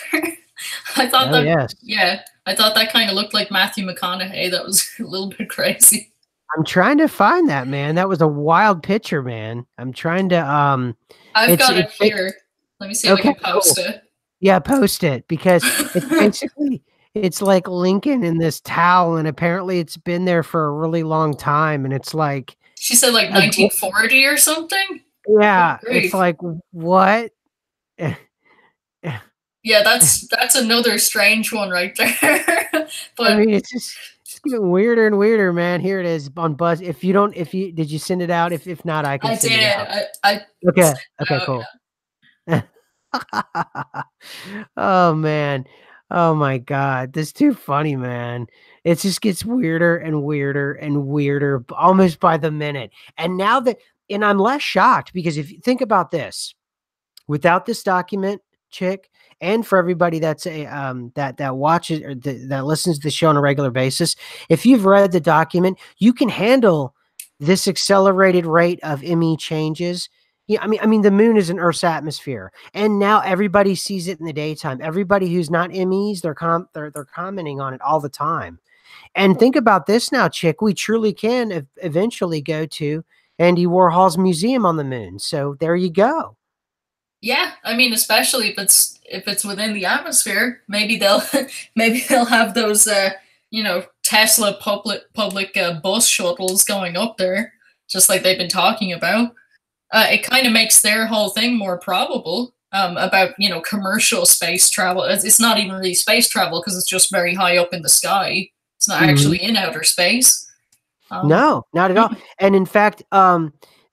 I thought I thought that kind of looked like Matthew McConaughey. That was a little bit crazy. I'm trying to find that, man. That was a wild picture, man. I'm trying to I've got it here. Let me see if I can post it. Yeah, post it, because it's basically it's like Lincoln in this towel, and apparently it's been there for a really long time, and it's like, she said like 1940 or something. Yeah, it's like, what? Yeah, that's another strange one right there. But I mean, it's getting weirder and weirder, man. Here it is on Buzz. Did you send it out? If not, I can send it out. I okay, cool. Yeah. Oh man. Oh my God. This is too funny, man. It just gets weirder and weirder and weirder almost by the minute. And I'm less shocked, because if you think about this, without this document, Chick, and for everybody that's that watches or that listens to the show on a regular basis, if you've read the document, you can handle this accelerated rate of ME changes. Yeah, I mean, the moon is in Earth's atmosphere, and now everybody sees it in the daytime. Everybody who's not MEs, they're commenting on it all the time. And think about this now, Chick. We truly can eventually go to Andy Warhol's museum on the moon. So there you go. Yeah, I mean, especially if it's within the atmosphere, maybe they'll have those Tesla public bus shuttles going up there, just like they've been talking about. It kind of makes their whole thing more probable about commercial space travel. It's not even really space travel, because it's just very high up in the sky. It's not actually in outer space. No, not at all. And in fact,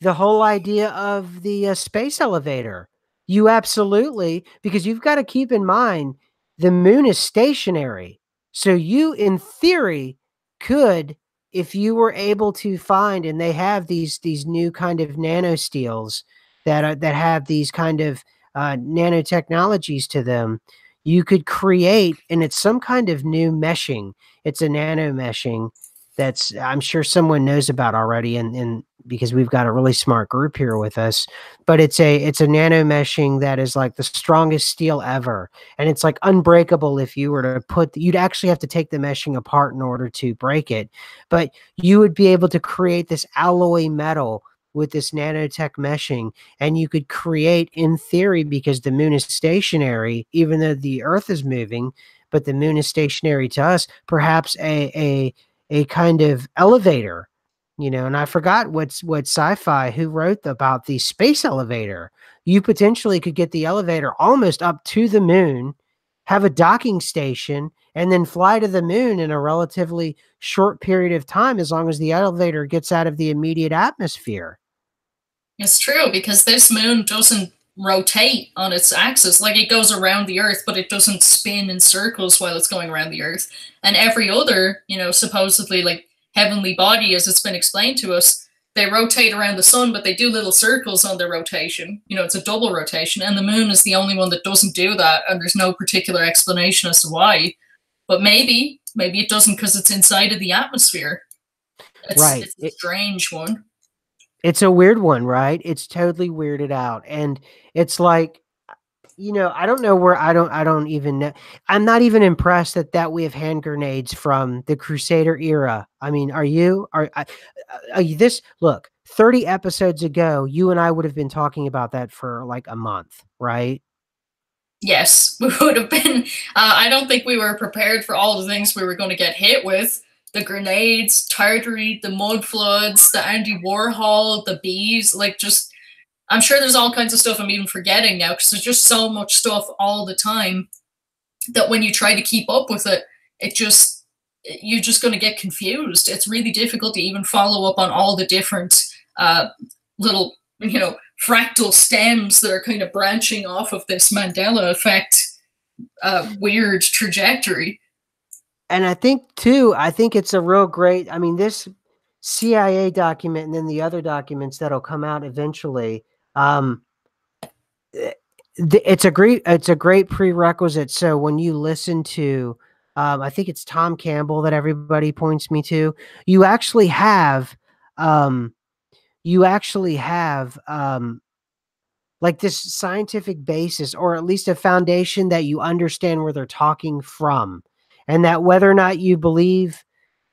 the whole idea of the space elevator. You absolutely, because you've got to keep in mind the moon is stationary. So you, in theory, could, if you were able to find, and they have these new kind of nanosteels that have these kind of nanotechnologies to them, you could create, and it's some kind of new meshing. It's a nano meshing that's I'm sure someone knows about already, and because we've got a really smart group here with us. But it's a nano meshing that is like the strongest steel ever, and it's like unbreakable. If you were to you'd actually have to take the meshing apart in order to break it, but you would be able to create this alloy metal with this nanotech meshing, and you could create, in theory, because the moon is stationary, even though the Earth is moving, but the moon is stationary to us, perhaps a kind of elevator, and I forgot what sci-fi who wrote about the space elevator. You potentially could get the elevator almost up to the moon, have a docking station, and then fly to the moon in a relatively short period of time, as long as the elevator gets out of the immediate atmosphere. It's true, because this moon doesn't rotate on its axis. Like, it goes around the Earth, but it doesn't spin in circles while it's going around the Earth. And every other, supposedly, like, heavenly body, as it's been explained to us, they rotate around the sun, but they do little circles on their rotation. It's a double rotation, and the moon is the only one that doesn't do that, and there's no particular explanation as to why. But maybe it doesn't because it's inside of the atmosphere. Right. It's a strange one. It's a weird one, right? It's totally weirded out. And it's like, I don't know where I don't even know. I'm not even impressed that we have hand grenades from the Crusader era. I mean, are you this look, 30 episodes ago, you and I would have been talking about that for like a month, right? Yes, we would have been. I don't think we were prepared for all the things we were going to get hit with. The grenades, Tartary, the mud floods, the Andy Warhol, the bees, I'm sure there's all kinds of stuff I'm even forgetting now, because there's just so much stuff all the time that when you try to keep up with it, you're just going to get confused. It's really difficult to even follow up on all the different little, fractal stems that are kind of branching off of this Mandela effect weird trajectory. And I think it's a real great, this CIA document and then the other documents that'll come out eventually. It's a great prerequisite. So when you listen to, I think it's Tom Campbell that everybody points me to, you actually have, like this scientific basis, or at least a foundation that you understand where they're talking from. And that whether or not you believe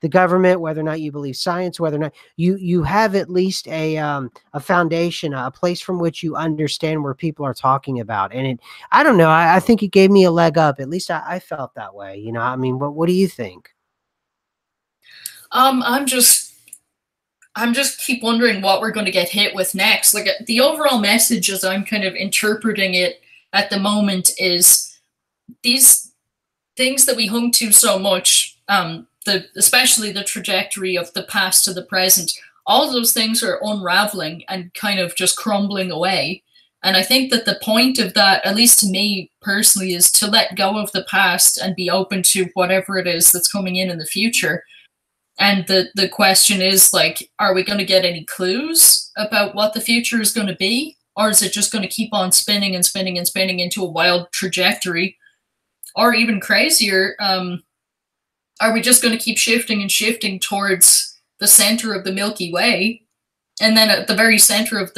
the government, whether or not you believe science, whether or not you have at least a foundation, a place from which you understand where people are talking about. And I don't know, I think it gave me a leg up. At least I felt that way. What do you think? I'm just keep wondering what we're going to get hit with next. Like, the overall message, as I'm kind of interpreting it at the moment, is these things that we hung to so much, especially the trajectory of the past to the present, all of those things are unraveling and kind of just crumbling away. And I think that the point of that, at least to me personally, is to let go of the past and be open to whatever it is that's coming in the future. And the question is, like, are we going to get any clues about what the future is going to be? Or is it just going to keep on spinning and spinning and spinning into a wild trajectory? Or even crazier, are we just going to keep shifting and shifting towards the center of the Milky Way? And then at the very center of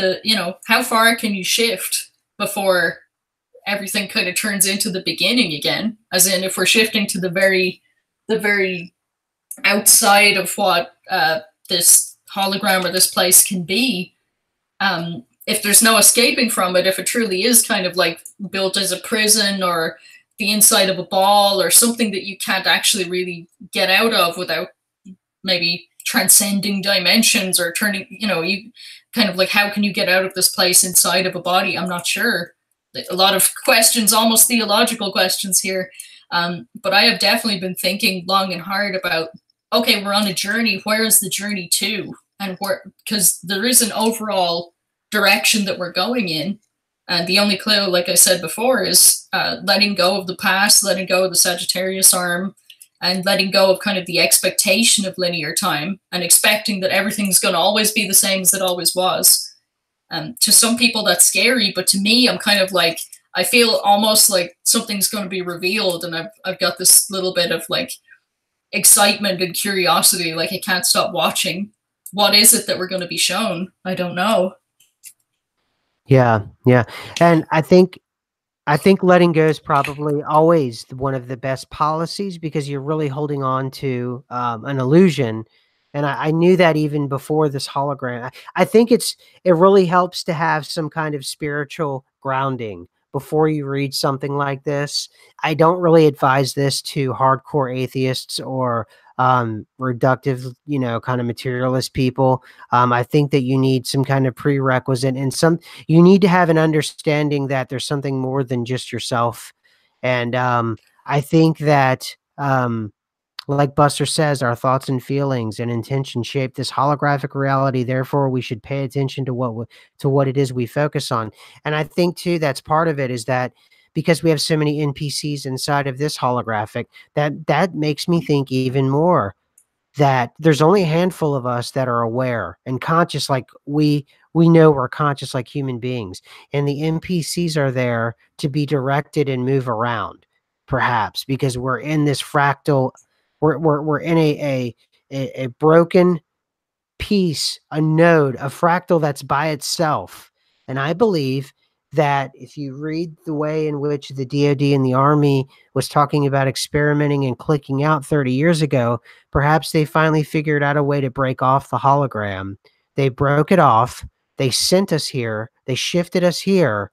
how far can you shift before everything kind of turns into the beginning again? As in, if we're shifting to the very outside of what this hologram or this place can be, if there's no escaping from it, if it truly is kind of like built as a prison or the inside of a ball or something that you can't actually really get out of without maybe transcending dimensions or turning, you kind of like, how can you get out of this place inside of a body? I'm not sure. A lot of questions, almost theological questions here. But I have definitely been thinking long and hard about, okay, we're on a journey. Where is the journey to? and where, because there is an overall direction that we're going in. And the only clue, like I said before, is letting go of the past, letting go of the Sagittarius arm, and letting go of kind of the expectation of linear time and expecting that everything's going to always be the same as it always was. To some people, that's scary, but to me, I'm kind of like, I feel almost like something's going to be revealed, and I've got this little bit of like excitement and curiosity, like I can't stop watching. What is it that we're going to be shown? I don't know. Yeah, yeah. And I think letting go is probably always one of the best policies because you're really holding on to an illusion. And I knew that even before this hologram. I think it really helps to have some kind of spiritual grounding before you read something like this. I don't really advise this to hardcore atheists or reductive, kind of materialist people. I think that you need some kind of prerequisite and you need to have an understanding that there's something more than just yourself. And I think that, like Buster says, our thoughts and feelings and intentions shape this holographic reality. Therefore, we should pay attention to what it is we focus on. And I think too that's part of it is that because we have so many NPCs inside of this holographic, that makes me think even more that there's only a handful of us that are aware and conscious, like we know we're conscious like human beings, and the NPCs are there to be directed and move around, perhaps because we're in this fractal, we're in a broken piece, a node, a fractal that's by itself. And I believe that if you read the way in which the DoD and the Army was talking about experimenting and clicking out 30 years ago, perhaps they finally figured out a way to break off the hologram. They broke it off. They sent us here. They shifted us here.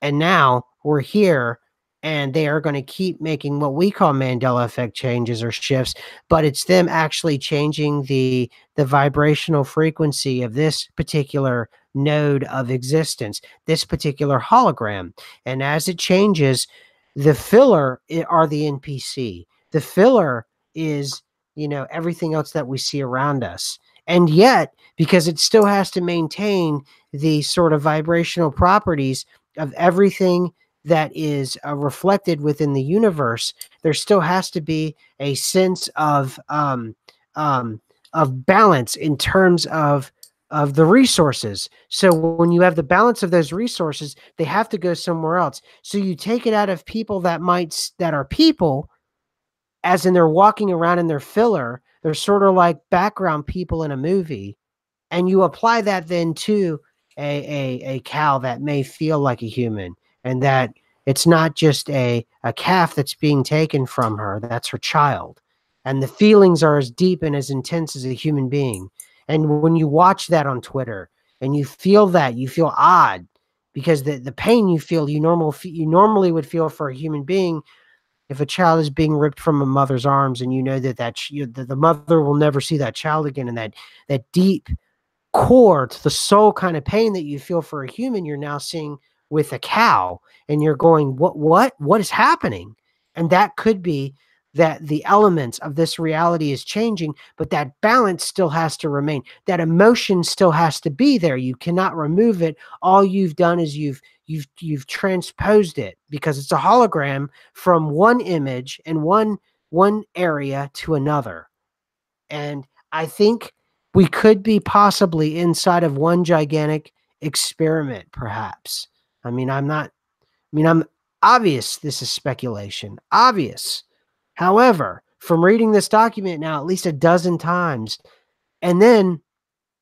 And now we're here, and they are going to keep making what we call Mandela effect changes or shifts, but it's them actually changing the vibrational frequency of this particular node of existence, this particular hologram. And as it changes, the filler are the NPC. The filler is, everything else that we see around us. And yet, because it still has to maintain the sort of vibrational properties of everything that is reflected within the universe, there still has to be a sense of balance in terms of the resources. So when you have the balance of those resources, they have to go somewhere else. So you take it out of people that are people, as in they're walking around in their filler. They're sort of like background people in a movie, and you apply that then to a cow that may feel like a human, and that it's not just a calf that's being taken from her, that's her child, and the feelings are as deep and as intense as a human being. And when you watch that on Twitter and you feel that, you feel odd because the pain you feel, you normally would feel for a human being if a child is being ripped from a mother's arms, and you know that the mother will never see that child again, and that deep core to the soul kind of pain that you feel for a human, you're now seeing with a cow, and you're going, what is happening? And that could be that the elements of this reality is changing, but that balance still has to remain. That emotion still has to be there. You cannot remove it. All you've done is you've transposed it because it's a hologram from one image and one area to another. And I think we could be possibly inside of one gigantic experiment, perhaps. I mean, I'm obvious this is speculation, obvious. However, from reading this document now at least a dozen times, and then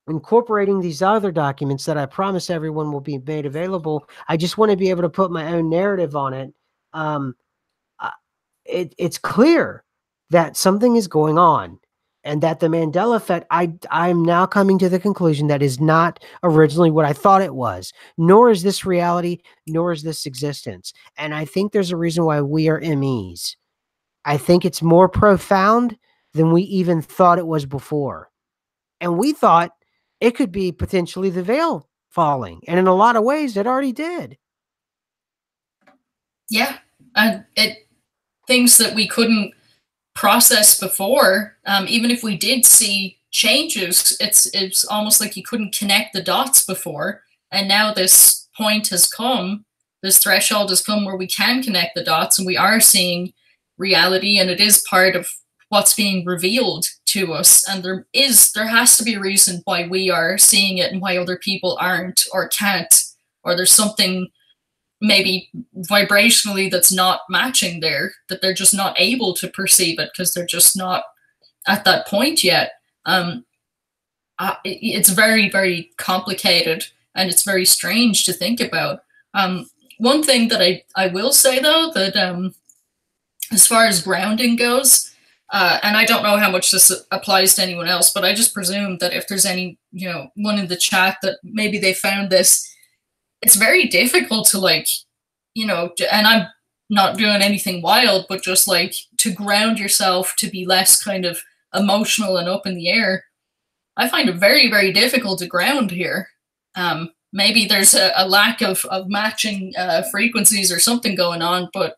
incorporating these other documents that I promise everyone will be made available, I just want to be able to put my own narrative on it. Um, it's clear that something is going on, and that the Mandela effect, I'm now coming to the conclusion that is not originally what I thought it was, nor is this reality, nor is this existence. And I think there's a reason why we are MEs. I think it's more profound than we even thought it was before. And we thought it could be potentially the veil falling. And in a lot of ways, it already did. Yeah, and it things that we couldn't process before. Even if we did see changes, it's almost like you couldn't connect the dots before, and now this point has come, this threshold has come where we can connect the dots, and we are seeing reality, and it is part of what's being revealed to us. And there has to be a reason why we are seeing it and why other people aren't or can't, or there's something maybe vibrationally that's not matching there, that they're just not able to perceive it because they're just not at that point yet. It's very, very complicated, and it's very strange to think about. One thing that I will say, though, that as far as grounding goes, and I don't know how much this applies to anyone else, but I just presume that if there's any, one in the chat that maybe they found this, it's very difficult to, like, and I'm not doing anything wild, but just like to ground yourself, to be less kind of emotional and up in the air. I find it very, very difficult to ground here. Maybe there's a lack of matching frequencies or something going on, but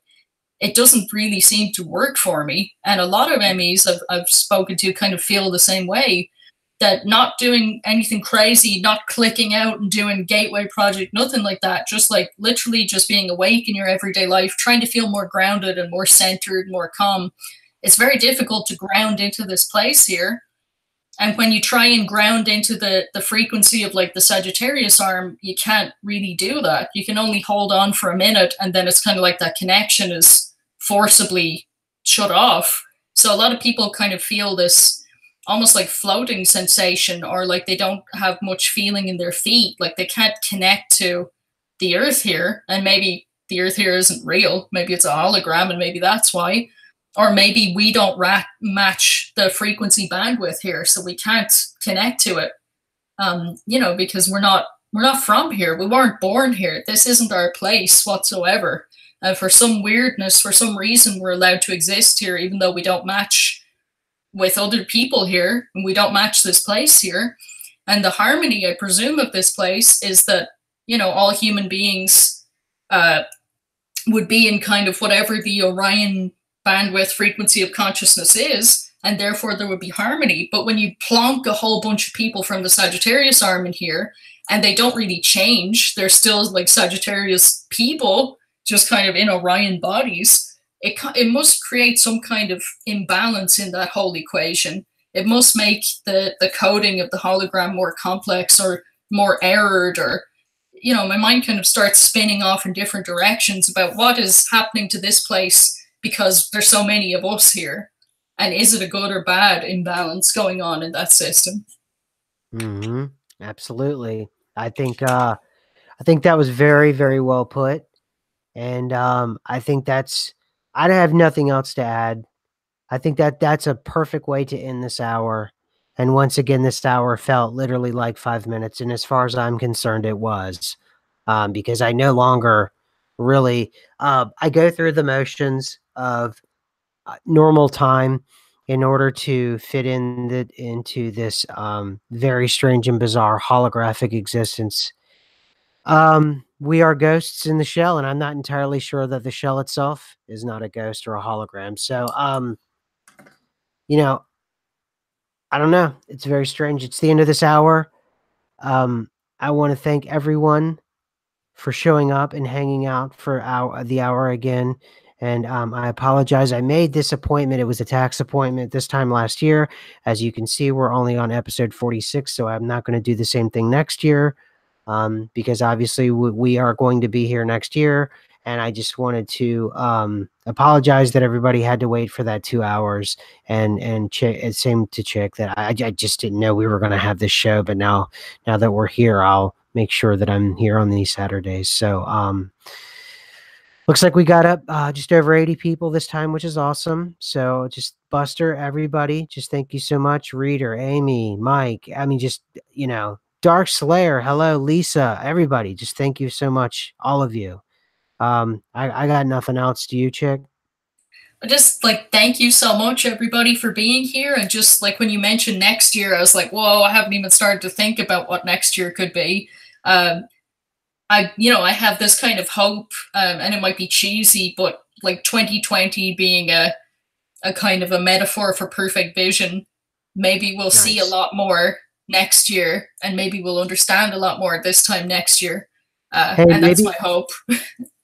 it doesn't really seem to work for me. And a lot of MEs I've spoken to kind of feel the same way, that not doing anything crazy, not clicking out and doing gateway project, nothing like that, just like literally just being awake in your everyday life, trying to feel more grounded and more centered, more calm. It's very difficult to ground into this place here. And when you try and ground into the frequency of like the Sagittarius arm, you can't really do that. You can only hold on for a minute, and then it's kind of like that connection is forcibly shut off. So a lot of people kind of feel this almost like floating sensation, or like they don't have much feeling in their feet, like they can't connect to the earth here. And maybe the earth here isn't real. Maybe it's a hologram, and maybe that's why. Or maybe we don't match the frequency bandwidth here, so we can't connect to it. Because we're not from here. We weren't born here. This isn't our place whatsoever. For some weirdness, for some reason, we're allowed to exist here, even though we don't match with other people here, and we don't match this place here. And the harmony, I presume, of this place is that, all human beings would be in kind of whatever the Orion bandwidth frequency of consciousness is, and therefore there would be harmony. But when you plonk a whole bunch of people from the Sagittarius arm in here, and they don't really change, they're still like Sagittarius people, just kind of in Orion bodies, it must create some kind of imbalance in that whole equation. It must make the coding of the hologram more complex or more errored, or, my mind kind of starts spinning off in different directions about what is happening to this place because there's so many of us here. And is it a good or bad imbalance going on in that system? Mm-hmm. Absolutely. I think that was very, very well put. And I think I have nothing else to add. I think that's a perfect way to end this hour. And once again, this hour felt literally like 5 minutes. And as far as I'm concerned, it was, because I no longer really, I go through the motions of normal time in order to fit into this very strange and bizarre holographic existence. We are ghosts in the shell, and I'm not entirely sure that the shell itself is not a ghost or a hologram. So, I don't know. It's very strange. It's the end of this hour. I want to thank everyone for showing up and hanging out for the hour again. And I apologize. I made this appointment. It was a tax appointment this time last year. As you can see, we're only on episode 46, so I'm not going to do the same thing next year, because obviously we are going to be here next year. And I just wanted to apologize that everybody had to wait for that 2 hours. And it seemed to Chick that I just didn't know we were going to have this show. But now that we're here, I'll make sure that I'm here on these Saturdays. So looks like we got up just over 80 people this time, which is awesome. So just Buster, everybody, just thank you so much. Reader, Amy, Mike, I mean, just, Dark Slayer, hello, Lisa, everybody, just thank you so much, all of you. I got nothing else. Do you, Chick? Just like, thank you so much, everybody, for being here. And just like when you mentioned next year, I was like, whoa, I haven't even started to think about what next year could be. I have this kind of hope, and it might be cheesy, but like 2020 being a kind of a metaphor for perfect vision. maybe we'll see a Nice. lot more next year, and maybe we'll understand a lot more this time next year. Hey, And that's my hope.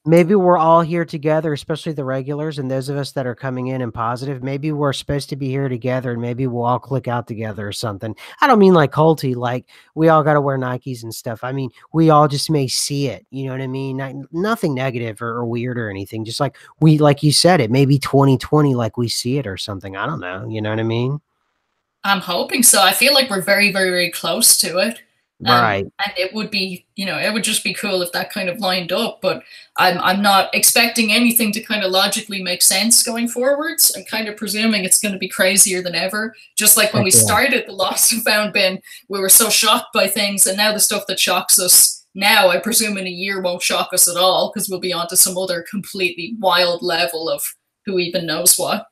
maybe we're all here together, especially the regulars and those of us that are coming in and positive. Maybe we're supposed to be here together and maybe we'll all click out together or something. I don't mean like culty, like we all got to wear Nikes and stuff. I mean, we all just may see it. You know what I mean? Nothing negative or weird or anything. Just like like you said, it may be 2020, like we see it or something. I don't know. You know what I mean? I'm hoping so. I feel like we're very, very, very close to it. Right. And it would be, it would just be cool if that kind of lined up. But I'm not expecting anything to kind of logically make sense going forwards. I'm kind of presuming it's going to be crazier than ever. Just like when Heck we yeah. started the Lost and Found bin, we were so shocked by things, and now the stuff that shocks us now, I presume in a year won't shock us at all, because we'll be onto some other completely wild level of who even knows what.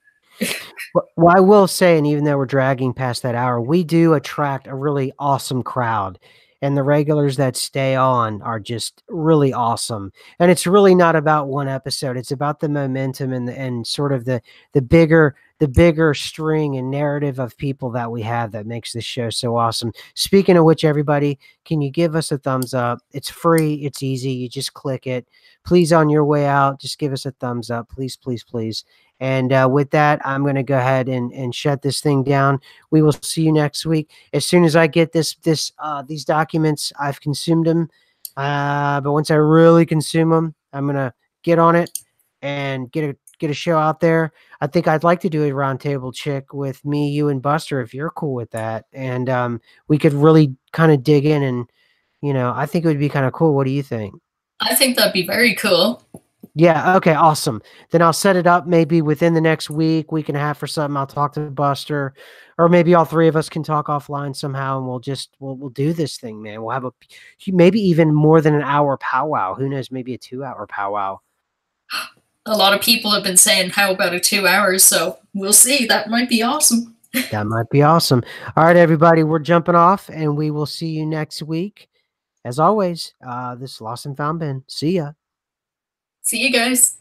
Well, I will say, and even though we're dragging past that hour, we do attract a really awesome crowd. And the regulars that stay on are just really awesome. And it's really not about one episode. It's about the momentum and sort of the bigger string and narrative of people that we have that makes this show so awesome. Speaking of which, everybody, can you give us a thumbs up? It's free, it's easy. You just click it. Please, on your way out, just give us a thumbs up. Please, please, please. And with that, I'm going to go ahead and shut this thing down. We will see you next week. As soon as I get these documents, I've consumed them. But once I really consume them, I'm going to get on it and get a show out there. I think I'd like to do a roundtable chick with me, you, and Buster, if you're cool with that. And we could really kind of dig in and, I think it would be kind of cool. What do you think? I think that'd be very cool. Yeah. Okay. Awesome. Then I'll set it up maybe within the next week and a half or something. I'll talk to Buster, or maybe all three of us can talk offline somehow, and we'll do this thing, man. We'll have maybe even more than an hour powwow. Who knows? Maybe a 2 hour powwow. A lot of people have been saying, how about a 2 hours? So we'll see. That might be awesome. That might be awesome. All right, everybody, we're jumping off, and we will see you next week. As always, this Lost and Found bin. See ya. See you guys.